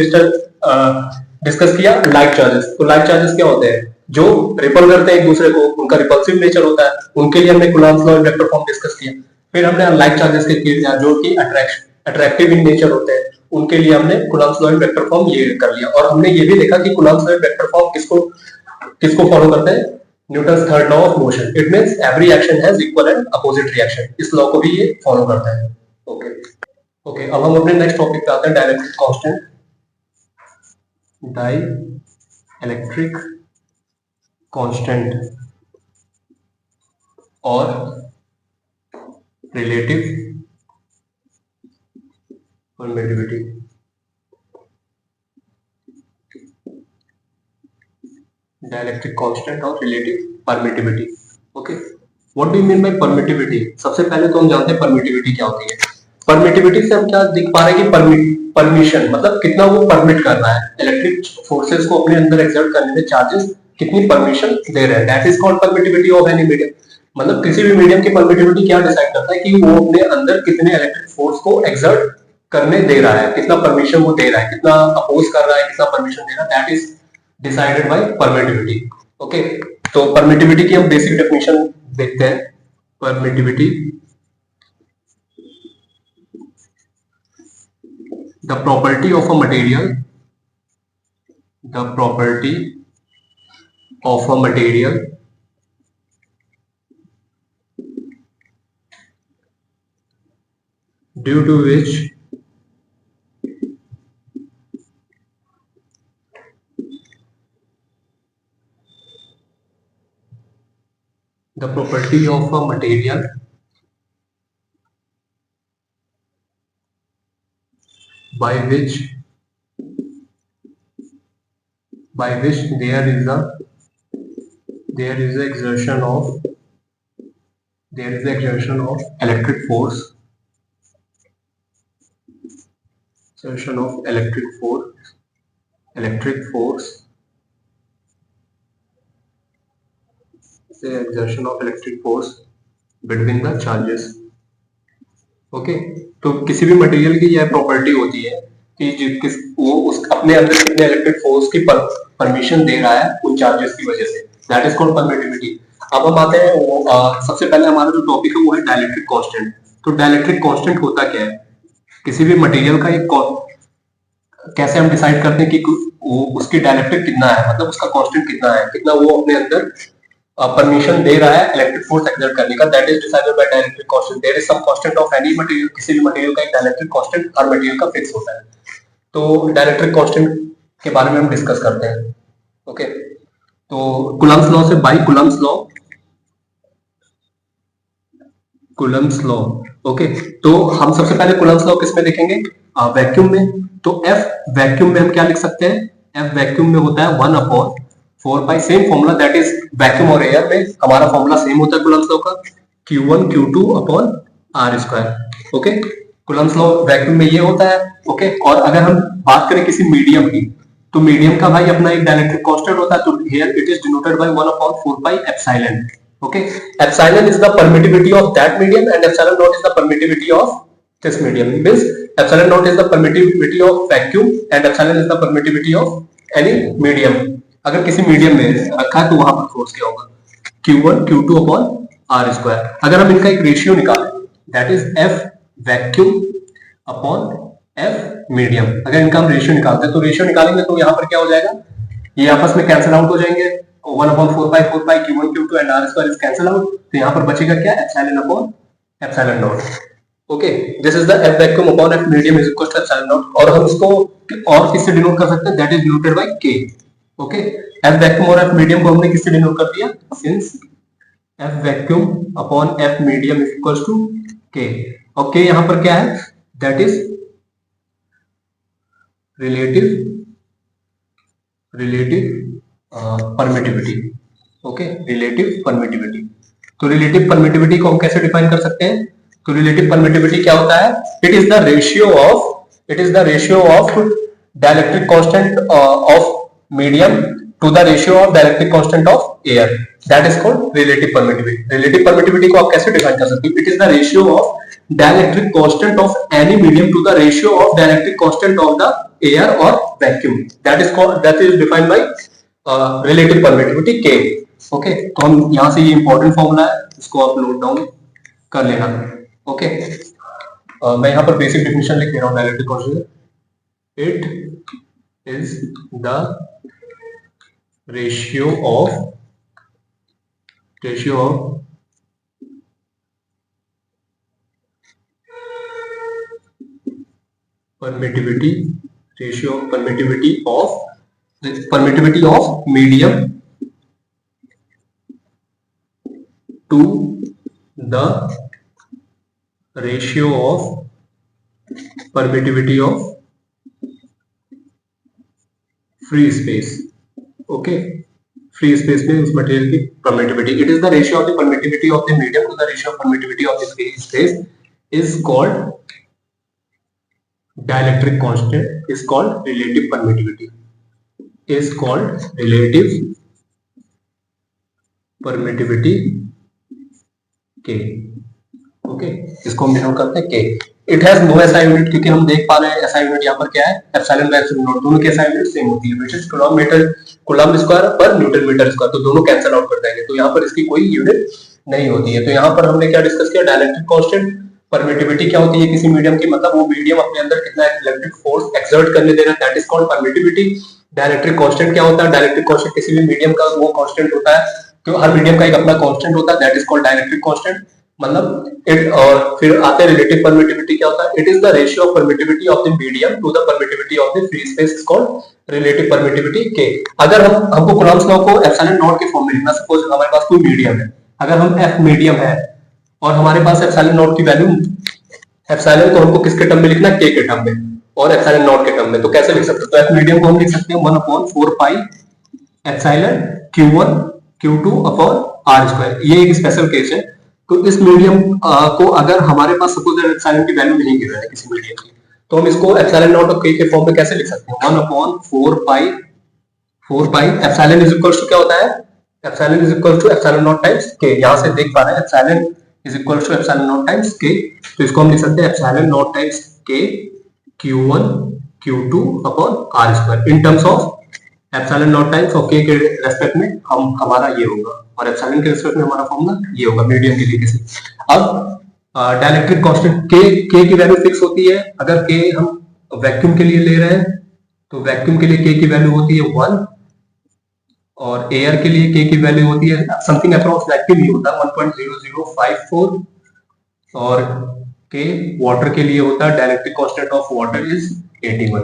डिस्कस किया, लाइक चार्जेस। तो लाइक चार्जेस क्या होते हैं, जो रिपल करते हैं एक दूसरे को, उनका रिपल्सिव नेचर होता है, उनके लिए हमने Coulomb's law in vector form discuss किया। फिर हमने अनलाइक चार्जेस के लिए जो कि अट्रैक्टिव इन नेचर होते हैं, उनके लिए हमने Coulomb's law in vector form ये कर लिया। और हमने ये भी देखा कि Coulomb's law in vector form किसको किसको फॉलो करते हैं, Newton's third law of motion. It means every action has equal and opposite reaction, इस लॉ को भी ये फॉलो करता है। ओके ओके, अब हम अपने नेक्स्ट टॉपिक पे आते हैं, dielectric constant. Dielectric constant और रिलेटिव परमिटिविटी। डाइलेक्ट्रिक कांस्टेंट और relative permittivity. Okay, what do you mean by permittivity? सबसे पहले तो हम जानते हैं परमिटिविटी क्या होती है। परमिटिविटी से हम क्या देख पा रहे हैं कि परमिशन मतलब कितना वो परमिट कर रहा है, इलेक्ट्रिक फोर्सेस को अपने अंदर एक्सर्ट करने में चार्जेस कितनी परमिशन दे रहे हैं, that is called permittivity of any medium. मतलब किसी भी मीडियम की परमिटिविटी क्या डिसाइड करता है कि वो अपने अंदर कितने इलेक्ट्रिक फोर्स को एक्सर्ट करने दे रहा है, कितना परमिशन वो दे रहा है, कितना अपोज कर रहा है, कितना परमिशन दे रहा है, that is decided bye permittivity. Okay, तो परमिटिविटी की हम बेसिक डेफिनेशन देखते हैं। Permittivity, the property of a material, the property of a material due to which the property of a material by which by which there is a exertion of electric force, between the charges. Okay तो किसी भी material की यह property होती है कि वो उस अपने अंदर कितने इलेक्ट्रिक फोर्स की परमिशन दे रहा है उन चार्जेस की वजह से, दैट इज कॉल्ड परमिटिविटी। अब हम आते हैं सबसे पहले हमारा जो टॉपिक है वो है डाइलेक्ट्रिक कांस्टेंट। तो डाइलेक्ट्रिक कांस्टेंट होता क्या है? किसी भी मटेरियल का एक कैसे हम डिसाइड करते हैं कि वो उसकी डाइलेक्ट्रिक कितना है, मतलब उसका कांस्टेंट कितना है, कितना वो अपने अंदर परमिशन दे रहा है इलेक्ट्रिक फोर्स एक्सर्ट करने का, that is decided by dielectric constant. There is some constant of any material, किसी भी मटेरियल का एक डाइलेक्ट्रिक कांस्टेंट हर मटेरियल का फिक्स होता है। तो डाइलेक्ट्रिक कांस्टेंट के बारे में हम डिस्कस करते हैं। ओके तो कूलम्ब्स लॉ से, बाय कूलम्ब्स लॉ। ओके तो हम सबसे पहले कूलम्ब्स लॉ किस में देखेंगे? वैक्यूम में। तो एफ वैक्यूम में हम क्या लिख सकते हैं? एफ वैक्यूम में होता है 1/4 same formula, that is vacuum और एयर में हमारा फॉर्मूला सेम होता है कूलम्ब्स लॉ का, Q1 Q2 upon R²। Okay Coulomb's law vacuum में ये होता है। ओके और अगर हम बात करें किसी मीडियम की, तो मीडियम का भाई अपना एक डाइलेक्ट्रिक कांस्टेंट होता है, तो here it is denoted bye 1/4 epsilon. Okay epsilon is the permittivity of that medium and epsilon not is the permittivity of this medium, means epsilon naught is the permittivity of vacuum and epsilon is the permittivity of any medium। अगर किसी medium में रखा है तो वहां पर force क्या होगा? Q1 Q2 upon R²। अगर हम इनका एक रेशियो निकालें, that is F vacuum upon F medium, अगर इनका हम रेशियो निकालते हैं तो रेशियो निकालेंगे तो यहाँ पर क्या हो जाएगा? ये आपस में कैंसिल आउट हो जाएंगे, 1/4 Q1 Q2 and R² is cancel out, तो यहाँ पर बचेगा क्या? Epsilon upon epsilon naught. Okay this is the F vacuum upon F medium is equal to epsilon naught, और हम इसको और किससे डिनोट कर सकते हैं? That is denoted by K। Okay F vacuum और F मीडियम को हमने किससे डिनोट कर दिया? Since F vacuum upon F medium is equal to K, और K यहाँ पर क्या है? That is relative permittivity. Okay relative permittivity. तो रिलेटिव परमिटिविटी को हम कैसे डिफाइन कर सकते हैं? तो रिलेटिव परमिटिविटी क्या होता है? It is the ratio of dielectric constant of medium to the ratio of dielectric constant of air, that is called relative permittivity. Relative permittivity को आप कैसे डिफाइन कर सकते हो? It is the ratio of dielectric constant of any medium to the ratio of dielectric constant of the air और vacuum, that is defined by relative permittivity K। Okay तो हम यहां से ये इंपॉर्टेंट फॉर्मूला है, इसको आप नोट डाउन कर लेना। ओके मैं यहाँ पर बेसिक डेफिनेशन लिख दे रहा हूँ dielectric constant. It is the ratio of permittivity of medium to the ratio of permittivity of free space। Okay free space में उस मटेरियल की permittivity, it is the ratio of the permittivity of the medium to the ratio of permittivity of the free space is called dielectric constant, is called relative permittivity, is called relative permittivity K। Okay इसको हम denote करते हैं K। It has no SI unit, क्योंकि हम देख पा रहे हैं SI यूनिट यहाँ पर क्या है? एप्सिलॉन बाय एप्सिलॉन नॉट, दोनों की SI यूनिट सेम होती है, व्हिच इज कूलम्ब स्क्वायर पर न्यूटन मीटर स्क्वायर, तो दोनों कैंसिल आउट कर देंगे, तो यहाँ पर इसकी कोई यूनिट नहीं होती है। तो यहाँ पर हमने क्या डिस्कस किया? Dielectric constant. परमिटिविटी क्या होती है किसी मीडियम की? मतलब वो मीडियम अपने अंदर कितना इलेक्ट्रिक फोर्स एक्सर्ट करने दे रहा है, that is called permittivity. Dielectric constant क्या होता है? डाइलेक्ट्रिक कांस्टेंट किसी भी मीडियम का वो कांस्टेंट होता है, तो हर मीडियम का एक अपना कांस्टेंट होता है, that is called dielectric constant. मतलब इट, और फिर आते हैं रिलेटिव परमिटिविटी क्या होता है? It is the ratio of permittivity of the medium to the permittivity of the free space is called relative permittivity K। अगर हमको कूलम्ब्स लॉ को एप्सिलॉन नॉट के फॉर्म में लिखना, सपोज हमारे पास कोई मीडियम है, अगर हम F मीडियम है और हमारे पास एप्सिलॉन नॉट की वैल्यू, एप्सिलॉन को हमको किसके टर्म में लिखना है? K के टर्म में, और एप्सिलॉन नॉट के टर्म में, तो कैसे लिख सकते हैं? तो F मीडियम को हम लिख सकते हैं 1/4 epsilon Q1 Q2 upon r square, ये एक स्पेशल केस है। तो इस मीडियम को अगर हमारे पास सपोज एप्सिलॉन की वैल्यू नहीं गिवन है किसी मीडियम की, तो हम इसको एप्सिलॉन नॉट ऑफ के फॉर्म में कैसे लिख सकते हैं? 1 upon 4 pi epsilon is equal to क्या होता है? Epsilon is equal to epsilon naught times K. यहां से देख पा रहे हैं epsilon is equal to epsilon naught times K, तो इसको हम लिख सकते हैं epsilon naught times K Q1 Q2 upon r square in terms of epsilon naught times और के रेस्पेक्ट में हमारा ये होगा, और एप्सिलॉन के रेस्पेक्ट में हमारा फॉर्मूला ये होगा मीडियम के लिए किसी। अब डाइलेक्ट्रिक कांस्टेंट के की वैल्यू फिक्स होती है। अगर के हम वैक्यूम के लिए ले रहे हैं तो वैक्यूम के लिए के की वैल्यू होती है 1, और एयर के लिए के की वैल्यू होती है समथिंग अप्रॉक्स वैक्यूम ही होता है 1.0054, और के वाटर के लिए होता है dielectric constant of water is 81।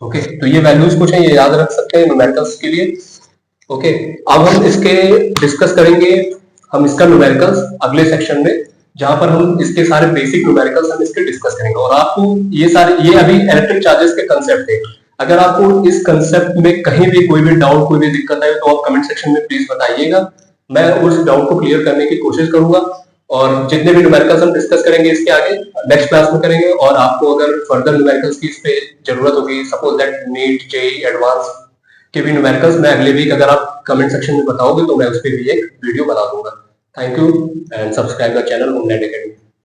Okay, तो ये वैल्यूज कुछ है, ये याद रख सकते हैं न्यूमेरिकल्स के लिए। ओके, अब हम इसके डिस्कस करेंगे, हम इसका न्यूमेरिकल्स अगले सेक्शन में, जहां पर हम इसके सारे बेसिक न्यूमेरिकल्स हम इसके डिस्कस करेंगे। और आपको ये अभी इलेक्ट्रिक चार्जेस के कंसेप्ट थे। अगर आपको इस कंसेप्ट में कहीं भी कोई भी डाउट, कोई भी दिक्कत है तो आप कमेंट सेक्शन में प्लीज बताइएगा, मैं उस डाउट को क्लियर करने की कोशिश करूंगा। और जितने भी न्यूमेरिकल्स हम डिस्कस करेंगे इसके आगे नेक्स्ट क्लास में करेंगे। और आपको अगर फर्दर न्यूमेरिकल्स की इस पे जरूरत होगी, suppose that NEET JEE advance के भी न्यूमेरिकल्स, मैं अगले वीक अगर आप कमेंट सेक्शन में बताओगे तो मैं उस पर भी एक वीडियो बना दूंगा। Thank you and subscribe the channel Homenet academy.